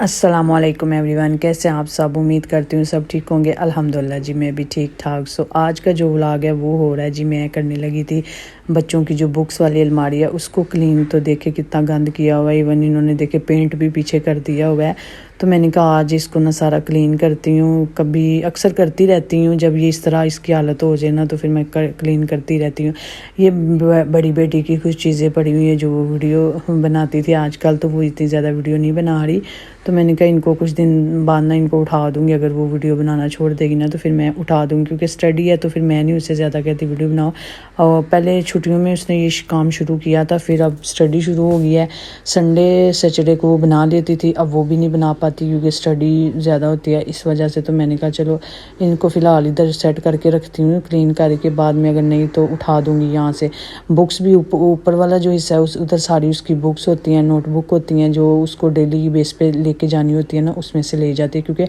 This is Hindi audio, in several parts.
अस्सलामुअलैकुम एवरीवन, कैसे हैं आप सब। उम्मीद करती हूँ सब ठीक होंगे। अल्हम्दुलिल्लाह जी, मैं भी ठीक ठाक। सो आज का जो व्लॉग है वो हो रहा है जी, मैं करने लगी थी बच्चों की जो बुक्स वाली अलमारी है उसको क्लीन। तो देखे कितना गंद किया हुआ है, इवन इन्होंने देखे पेंट भी पीछे कर दिया हुआ है। तो मैंने कहा आज इसको ना सारा क्लीन करती हूँ। कभी अक्सर करती रहती हूँ, जब ये इस तरह इसकी हालत हो जाए ना तो फिर मैं क्लीन करती रहती हूँ। ये बड़ी बेटी की कुछ चीज़ें पड़ी हुई है जो वो वीडियो बनाती थी आजकल, तो वो इतनी ज़्यादा वीडियो नहीं बना रही। तो मैंने कहा इनको कुछ दिन बाद ना इनको उठा दूँगी, अगर वो वीडियो बनाना छोड़ देगी ना तो फिर मैं उठा दूँगी, क्योंकि स्टडी है तो फिर मैं नहीं उससे ज़्यादा कहती वीडियो बनाओ। और पहले छुट्टियों में उसने ये काम शुरू किया था, फिर अब स्टडी शुरू हो गई है। संडे सैटरडे को वो बना लेती थी, अब वो भी नहीं बना पाती क्योंकि स्टडी ज़्यादा होती है इस वजह से। तो मैंने कहा चलो इनको फ़िलहाल इधर सेट करके रखती हूँ, क्लीन करके बाद में अगर नहीं तो उठा दूँगी यहाँ से। बुक्स भी ऊपर वाला जो हिस्सा है उस उधर सारी उसकी बुक्स होती हैं, नोटबुक होती हैं जो उसको डेली बेस पे लेके जानी होती है ना, उसमें से ले जाती है। क्योंकि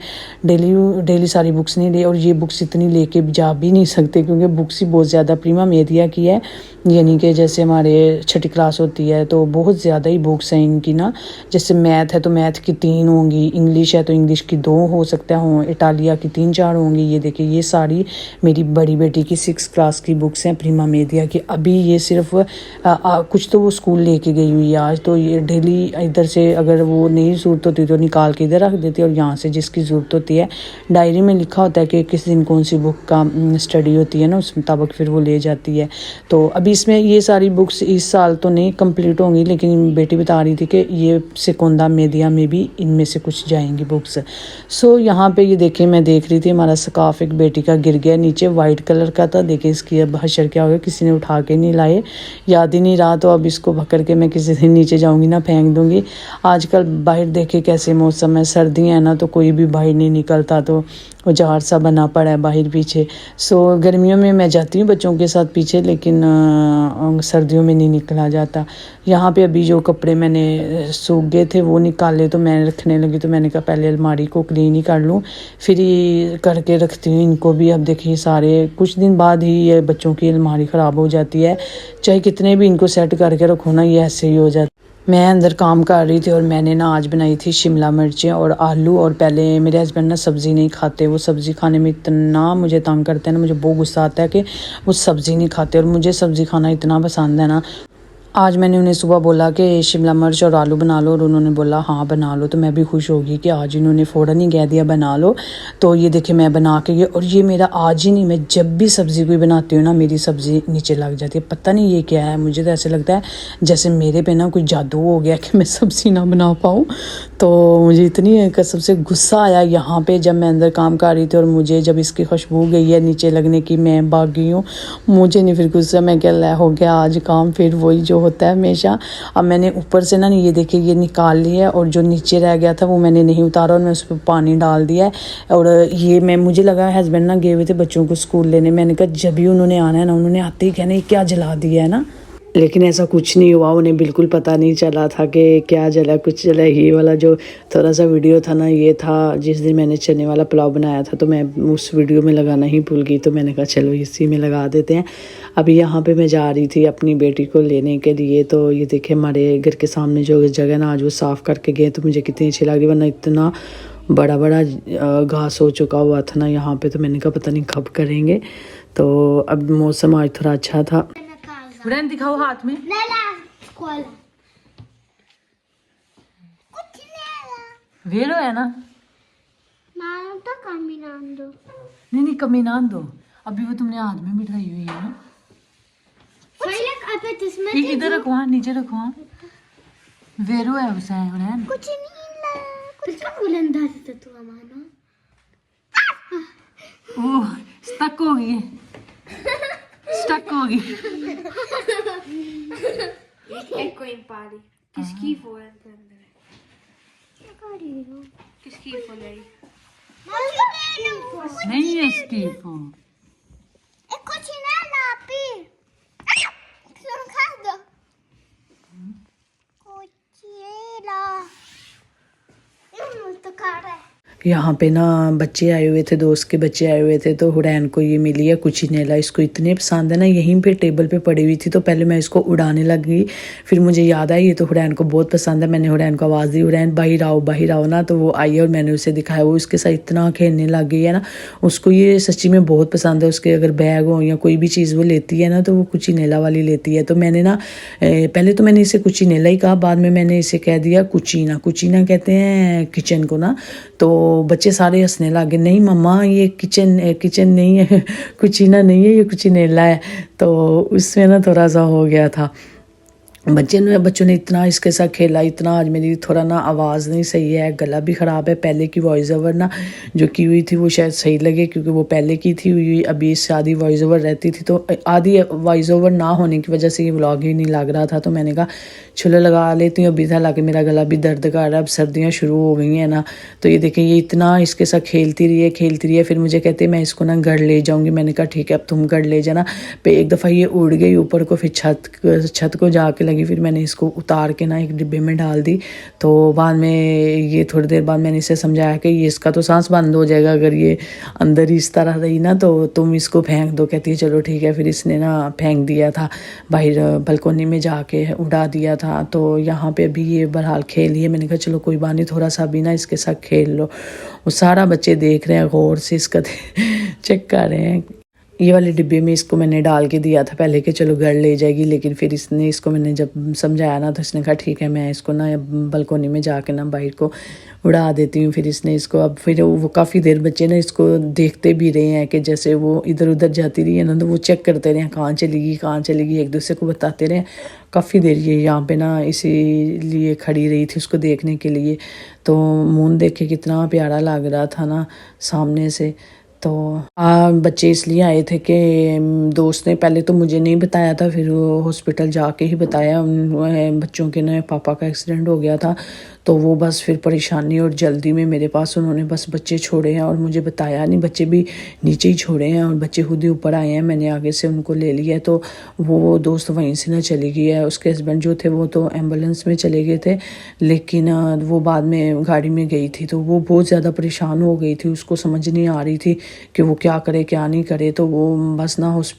डेली सारी बुक्स नहीं ले, और ये बुक्स इतनी लेके जा भी नहीं सकते क्योंकि बुक्स ही बहुत ज़्यादा प्रीमा मेरिया की है। यानी कि जैसे हमारे छठी क्लास होती है तो बहुत ज़्यादा ही बुक्स हैं इनकी ना। जैसे मैथ है तो मैथ की 3 होंगी, इंग्लिश है तो इंग्लिश की 2 हो सकता हों, इटालिया की 3-4 होंगी। ये देखिए ये सारी मेरी बड़ी बेटी की 6 क्लास की बुक्स हैं प्रीमा मेरिया की। अभी ये सिर्फ कुछ तो वो स्कूल लेके गई हुई है आज, तो ये डेली इधर से अगर वो नहीं ज़रूरत होती तो निकाल के इधर रख देती है, और यहाँ से जिसकी ज़रूरत होती है डायरी में लिखा होता है कि किस दिन कौन सी बुक का स्टडी होती है ना, उस मुताबिक फिर वो ले जाती है। तो अभी इसमें ये सारी बुक्स इस साल तो नहीं कंप्लीट होंगी, लेकिन बेटी बता रही थी कि ये सेकोंदा मेदिया में भी इनमें से कुछ जाएंगी बुक्स। सो यहाँ पे ये देखिए मैं देख रही थी हमारा स्कार्फ एक बेटी का गिर गया नीचे, वाइट कलर का था। देखिए इसकी अब हशर क्या हो गया, किसी ने उठा के नहीं लाए, याद ही नहीं रहा। तो अब इसको पकड़ के मैं किसी दिन नीचे जाऊँगी ना फेंक दूँगी। आजकल बाहर देखे कैसे मौसम है, सर्दियाँ हैं ना तो कोई भी बाहर नहीं निकलता, तो उजाड़ सा बना पड़ा है बाहर पीछे। सो गर्मियों में मैं जाती हूँ बच्चों के साथ पीछे, लेकिन सर्दियों में नहीं निकला जाता। यहाँ पे अभी जो कपड़े मैंने सूख गए थे वो निकाले तो मैं रखने लगी, तो मैंने कहा पहले अलमारी को क्लीन ही कर लूँ फिर ही करके रखती हूँ इनको भी। अब देखिए सारे कुछ दिन बाद ही ये बच्चों की अलमारी ख़राब हो जाती है, चाहे कितने भी इनको सेट करके रखो ना ये ऐसे ही हो जाता। मैं अंदर काम कर रही थी और मैंने ना आज बनाई थी शिमला मिर्चें और आलू। और पहले मेरे हस्बैंड ना सब्ज़ी नहीं खाते, वो सब्ज़ी खाने में इतना मुझे तंग करते हैं ना, मुझे बहुत गुस्सा आता है कि वो सब्ज़ी नहीं खाते, और मुझे सब्ज़ी खाना इतना पसंद है ना। आज मैंने उन्हें सुबह बोला कि शिमला मिर्च और आलू बना लो, और उन्होंने बोला हाँ बना लो। तो मैं भी खुश होगी कि आज इन्होंने फ़ौरन ही कह दिया बना लो। तो ये देखिए मैं बना के गई, और ये मेरा आज ही नहीं, मैं जब भी सब्ज़ी कोई बनाती हूँ ना मेरी सब्ज़ी नीचे लग जाती है। पता नहीं ये क्या है, मुझे तो ऐसे लगता है जैसे मेरे पे ना कोई जादू हो गया कि मैं सब्ज़ी ना बना पाऊँ। तो मुझे इतनी कसम से गुस्सा आया यहाँ पे जब मैं अंदर काम कर रही थी, और मुझे जब इसकी खुशबू गई है नीचे लगने की मैं भाग गई हूँ। मुझे नहीं फिर गुस्सा, मैं क्या लै हो गया आज काम फिर वही जो होता है हमेशा। अब मैंने ऊपर से ना ये देखिए ये निकाल लिया है, और जो नीचे रह गया था वो मैंने नहीं उतारा और मैं उस पर पानी डाल दिया है। और ये मैं मुझे लगा हस्बैंड ना गए हुए थे बच्चों को स्कूल लेने, मैंने कहा जब भी उन्होंने आना है ना उन्होंने आते ही कहना ये क्या जला दिया है ना, लेकिन ऐसा कुछ नहीं हुआ। उन्हें बिल्कुल पता नहीं चला था कि क्या जला कुछ जला। ये वाला जो थोड़ा सा वीडियो था ना ये था जिस दिन मैंने चने वाला पुलाव बनाया था, तो मैं उस वीडियो में लगाना ही भूल गई, तो मैंने कहा चलो इसी में लगा देते हैं। अभी यहाँ पे मैं जा रही थी अपनी बेटी को लेने के लिए, तो ये देखे हमारे घर के सामने जो जगह ना आज वो साफ़ करके गए, तो मुझे कितनी अच्छी लग रही, वरना इतना बड़ा बड़ा घास हो चुका हुआ था ना यहाँ पे। तो मैंने कहा पता नहीं कब करेंगे। तो अब मौसम आज थोड़ा अच्छा था। उड़ान दिखाओ हाथ में। वेरो है ना, नहीं कमीनान दो। अभी वो तुमने हाथ में मिठाई हुई है ना, इधर रखो हाँ, नीचे रखो हाँ। वेरो है उसे कुछ ओह स्टक हो गई, स्टक हो गई। Ecco impari. Che schifo è prendere. Che carino. Che schifo lei. Ma che schifo. नहीं है schifo. E cucinella Pi. Sono caldo. Cucina. Io non toccare. यहाँ पे ना बच्चे आए हुए थे, दोस्त के बच्चे आए हुए थे, तो हुरैन को ये मिली है कुचिनेला। इसको इतने पसंद है ना, यहीं पे टेबल पे पड़ी हुई थी तो पहले मैं इसको उड़ाने लग गई, फिर मुझे याद आई ये तो हुरैन को बहुत पसंद है। मैंने हुरैन को आवाज़ दी, हुरैन बाहर आओ ना, तो वो आई और मैंने उसे दिखाया। वो इसके साथ इतना खेलने लग गई है ना, उसको ये सच्ची में बहुत पसंद है। उसके अगर बैग हो या कोई भी चीज़ वो लेती है ना तो वो कुचिनेला वाली लेती है। तो मैंने ना पहले तो मैंने इसे कुचिनेला ही कहा, बाद में मैंने इसे कह दिया कुचीना। कुचीना कहते हैं किचन को ना। तो बच्चे सारे हंसने लगे, नहीं मम्मा ये किचन नहीं है, कुचीना नहीं है, ये कुचिनेला है। तो उसमें ना थोड़ा सा हो गया था। बच्चों ने इतना इसके साथ खेला, इतना। आज मेरी थोड़ा ना आवाज़ नहीं सही है, गला भी ख़राब है। पहले की वॉइस ओवर ना जो की हुई थी वो शायद सही लगे, क्योंकि वो पहले की थी हुई, अभी इससे आधी वॉइस ओवर रहती थी, तो आधी वॉइस ओवर ना होने की वजह से ये व्लॉग ही नहीं लग रहा था। तो मैंने कहा चलो लगा लेती हूँ। अभी था हालांकि मेरा गला भी दर्द कर रहा है, अब सर्दियाँ शुरू हो गई हैं ना। तो ये देखें, ये इतना इसके साथ खेलती रही है। फिर मुझे कहते मैं इसको ना घर ले जाऊँगी। मैंने कहा ठीक है अब तुम घर ले जाना। पे एक दफ़ा ये उड़ गई ऊपर को, फिर छत को जाके लगी। फिर मैंने इसको उतार के ना एक डिब्बे में डाल दी। तो बाद में ये थोड़ी देर बाद मैंने इसे समझाया कि ये इसका तो सांस बंद हो जाएगा अगर ये अंदर ही इस तरह रही ना, तो तुम इसको फेंक दो। कहती है चलो ठीक है। फिर इसने ना फेंक दिया था बाहर, बालकोनी में जाके उड़ा दिया था। तो यहाँ पे अभी ये बहरहाल खेल लिए। मैंने कहा चलो कोई बात नहीं, थोड़ा सा भी ना इसके साथ खेल लो। वो सारा बच्चे देख रहे हैं गौर से, इसका चेक कर रहे हैं। ये वाले डिब्बे में इसको मैंने डाल के दिया था पहले कि चलो घर ले जाएगी, लेकिन फिर इसको मैंने जब समझाया ना तो इसने कहा ठीक है मैं इसको ना बालकोनी में जाके ना बाहर को उड़ा देती हूँ। फिर इसने इसको अब फिर वो काफ़ी देर बच्चे ना इसको देखते भी रहे हैं कि जैसे वो इधर उधर जाती रही है ना, तो वो चेक करते रहे कहाँ चलेगी, एक दूसरे को बताते रहे। काफ़ी देर ये यहाँ पे ना इसीलिए खड़ी रही थी उसको देखने के लिए। तो मून देख के कितना प्यारा लग रहा था ना सामने से। तो बच्चे इसलिए आए थे कि दोस्त ने पहले तो मुझे नहीं बताया था, फिर हॉस्पिटल जाके ही बताया। बच्चों के ना पापा का एक्सीडेंट हो गया था, तो वो बस फिर परेशानी और जल्दी में मेरे पास उन्होंने बस बच्चे छोड़े हैं और मुझे बताया नहीं। बच्चे भी नीचे ही छोड़े हैं और बच्चे खुद ही ऊपर आए हैं, मैंने आगे से उनको ले लिया है। तो वो दोस्त वहीं से ना चली गई है। उसके हस्बैंड जो थे वो तो एम्बुलेंस में चले गए थे, लेकिन वो बाद में गाड़ी में गई थी। तो वो बहुत ज़्यादा परेशान हो गई थी, उसको समझ नहीं आ रही थी कि वो क्या करे क्या नहीं करे। तो वो बस ना उस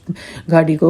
गाड़ी को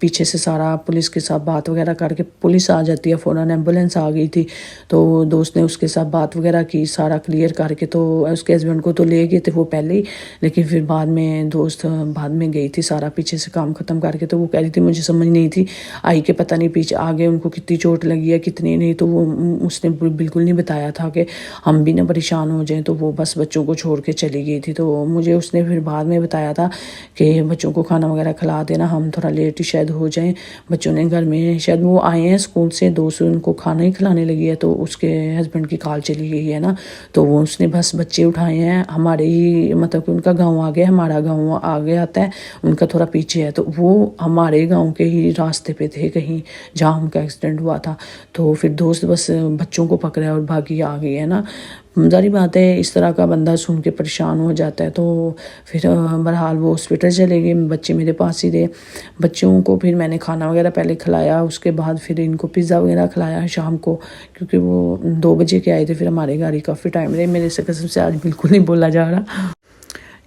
पीछे से सारा पुलिस के साथ बात वगैरह करके, पुलिस आ जाती है फ़ौरन, एम्बुलेंस आ गई थी। तो दोस्त ने उसके साथ बात वगैरह की, सारा क्लियर करके तो उसके हस्बैंड को तो ले गए थे वो पहले ही, लेकिन फिर बाद में दोस्त बाद में गई थी सारा पीछे से काम ख़त्म करके। तो वो कह रही थी मुझे समझ नहीं थी आई के पता नहीं पीछे आगे उनको कितनी चोट लगी है कितनी नहीं। तो वो उसने बिल्कुल नहीं बताया था कि हम भी ना परेशान हो जाएं, तो वो बस बच्चों को छोड़ के चली गई थी। तो मुझे उसने फिर बाद में बताया था कि बच्चों को खाना वगैरह खिला देना, हम थोड़ा लेट ही शायद हो जाएं। बच्चों ने घर में शायद वो आए हैं स्कूल से, दोस्त उनको खाना ही खिलाने लगी है, तो उसके हस्बैंड की कॉल चली गई है ना। तो वो उसने बस बच्चे उठाए हैं, हमारे ही मतलब कि उनका गांव आगे, हमारा गांव आगे आता है, उनका थोड़ा पीछे है। तो वो हमारे गांव के ही रास्ते पे थे कहीं जहाँ उनका एक्सीडेंट हुआ था। तो फिर दोस्त बस बच्चों को पकड़ा और भागी आ गई है ना। जारी बात है इस तरह का बंदा सुन के परेशान हो जाता है। तो फिर बहरहाल वो हॉस्पिटल चले गए, बच्चे मेरे पास ही रहे। बच्चों को फिर मैंने खाना वगैरह पहले खिलाया, उसके बाद फिर इनको पिज़्ज़ा वगैरह खिलाया शाम को, क्योंकि वो 2 बजे के आए थे। फिर हमारे गाड़ी काफ़ी टाइम रहे, मेरे से कसम से आज बिल्कुल नहीं बोला जा रहा।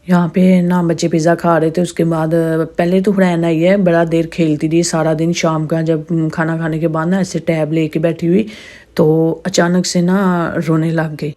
यहाँ पे ना बच्चे पिज़्ज़ा खा रहे थे, उसके बाद पहले तो हुरैन आई है, बड़ा देर खेलती रही सारा दिन। शाम का जब खाना खाने के बाद ना ऐसे टैब लेके बैठी हुई तो अचानक से ना रोने लग गई।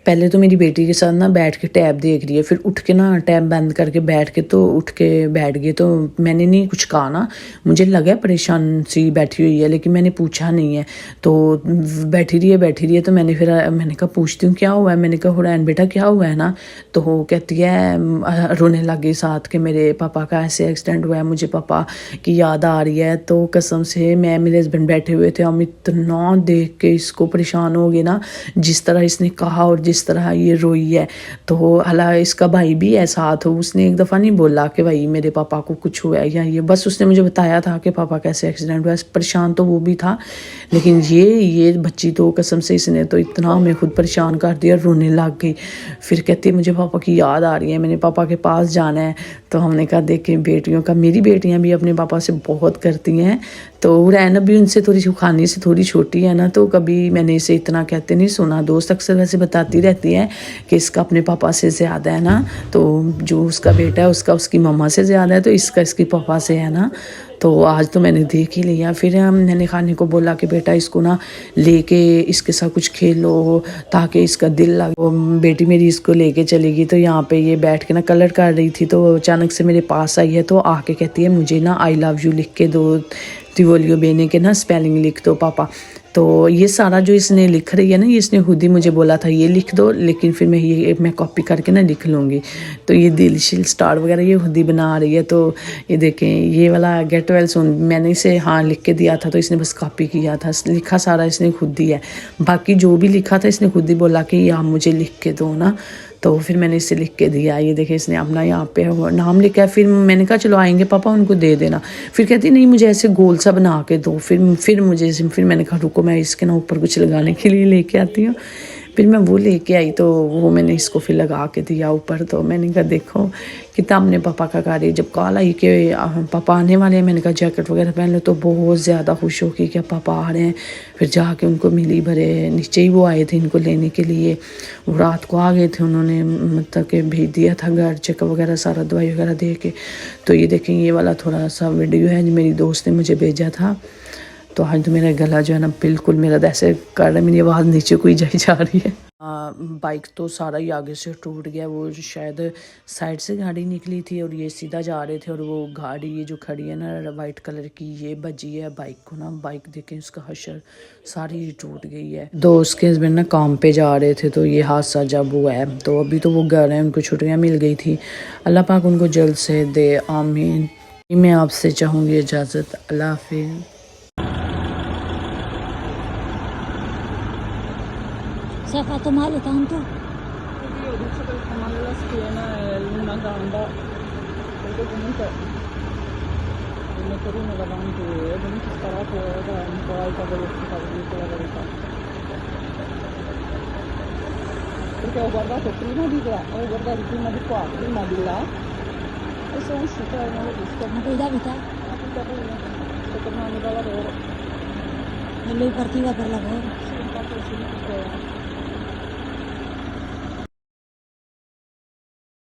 पहले तो मेरी बेटी के साथ ना बैठ के टैब देख रही है, फिर उठ के ना टैब बंद करके बैठ के तो उठ के बैठ गई। तो मैंने नहीं कुछ कहा ना, मुझे लगा परेशान सी बैठी हुई है, लेकिन मैंने पूछा नहीं है। तो बैठी रही है। तो मैंने कहा पूछती हूँ क्या हुआ है। मैंने कहा हुरैन बेटा क्या हुआ है ना। तो वो कहती है रोने लग गई साथ के मेरे पापा का ऐसे एक्सीडेंट हुआ है, मुझे पापा की याद आ रही है। तो कसम से मैं मेरे हस्बैंड बैठे हुए थे, हम इतना देख के इसको परेशान हो गए ना, जिस तरह इसने कहा और जिस तरह ये रोई है। तो हालांकि इसका भाई भी है साथ, उसने एक दफ़ा नहीं बोला कि भाई मेरे पापा को कुछ हुआ है या ये, बस उसने मुझे बताया था कि पापा कैसे एक्सीडेंट हुआ। परेशान तो वो भी था, लेकिन ये बच्ची तो कसम से इसने तो इतना हमें खुद परेशान कर दिया, रोने लग गई। फिर कहती है मुझे पापा की याद आ रही है, मैंने पापा के पास जाना है। तो हमने कहा देखें बेटियों का, मेरी बेटियां भी अपने पापा से बहुत करती हैं। तो हुरैन भी उनसे थोड़ी खाने से थोड़ी छोटी है ना, तो कभी मैंने इसे इतना कहते नहीं सुना। दोस्त अक्सर वैसे बताती रहती है कि इसका अपने पापा से ज़्यादा है ना, तो जो उसका बेटा है उसका उसकी मम्मा से ज़्यादा है, तो इसका इसकी पापा से है ना। तो आज तो मैंने देख ही लिया। फिर मैंने खाने को बोला कि बेटा इसको ना लेके इसके साथ कुछ खेलो ताकि इसका दिल लगे। वो बेटी मेरी इसको लेके चलेगी, तो यहाँ पे ये बैठ के ना कलर कर रही थी, तो अचानक से मेरे पास आई है, तो आके कहती है मुझे ना आई लव यू लिख के दो, तिवोलियो बेने के ना स्पेलिंग लिख दो पापा। तो ये सारा जो इसने लिख रही है ना, ये इसने खुद ही मुझे बोला था ये लिख दो, लेकिन फिर मैं कॉपी करके ना लिख लूँगी। तो ये दिल शिल स्टार वगैरह ये खुद ही बना रही है। तो ये देखें, ये वाला गेट वेल सून मैंने इसे हाँ लिख के दिया था, तो इसने बस कॉपी किया था, लिखा सारा इसने खुद ही है। बाकी जो भी लिखा था इसने खुद ही बोला कि आप मुझे लिख के दो ना, तो फिर मैंने इसे लिख के दिया। ये देखे इसने अपना यहाँ पे नाम लिखा है। फिर मैंने कहा चलो आएंगे पापा उनको दे देना। फिर कहती नहीं मुझे ऐसे गोल सा बना के दो। फिर मैंने कहा रुको मैं इसके ना ऊपर कुछ लगाने के लिए लेके आती हूँ। फिर मैं वो लेके आई, तो वो मैंने इसको फिर लगा के दिया ऊपर। तो मैंने कहा देखो कितना अपने पापा का कार्य। जब कॉल आई कि पापा आने वाले हैं, मैंने कहा जैकेट वगैरह पहन लो, तो बहुत ज़्यादा खुश हो कि क्या पापा आ रहे हैं। फिर जाके उनको मिली भरे, नीचे ही वो आए थे इनको लेने के लिए। वो रात को आ गए थे, उन्होंने मतलब कि भेज दिया था घर, चेकअप वगैरह सारा दवाई वगैरह दे के। तो ये देखें ये वाला थोड़ा सा वीडियो है जो मेरी दोस्त ने मुझे भेजा था। तो आज तो मेरा गला जो है ना बिल्कुल मेरा ऐसे कर रहा है, मेरी आवाज़ नीचे कोई जाई जा रही है। बाइक तो सारा ही आगे से टूट गया। वो शायद साइड से गाड़ी निकली थी और ये सीधा जा रहे थे, और वो गाड़ी ये जो खड़ी है ना वाइट कलर की, ये बजी है बाइक को ना। बाइक देखें उसका हशर सारी ही टूट गई है। दोस्त के हस्बैंड ना काम पे जा रहे थे, तो ये हादसा जब हुआ है, तो अभी तो वो घर है, उनको छुट्टियाँ मिल गई थी। अल्लाह पाक उनको जल्द से दे, आमीन। मैं आपसे चाहूँगी इजाज़त, अल्लाह हाफिज़। Si ha fatto male tanto? Io ho detto che fa male la schiena e una gamba, perché comunque il motorino davanti è venuto sparato, era un po' alta velocità, vi dico la verità. Perché ho guardato prima di là, ho guardato prima di qua, prima di là, e sono uscita e non l'ho visto. Ma guidavi te? Sto tornando da lavoro. E lui partiva per lavoro? Sì, infatti sì.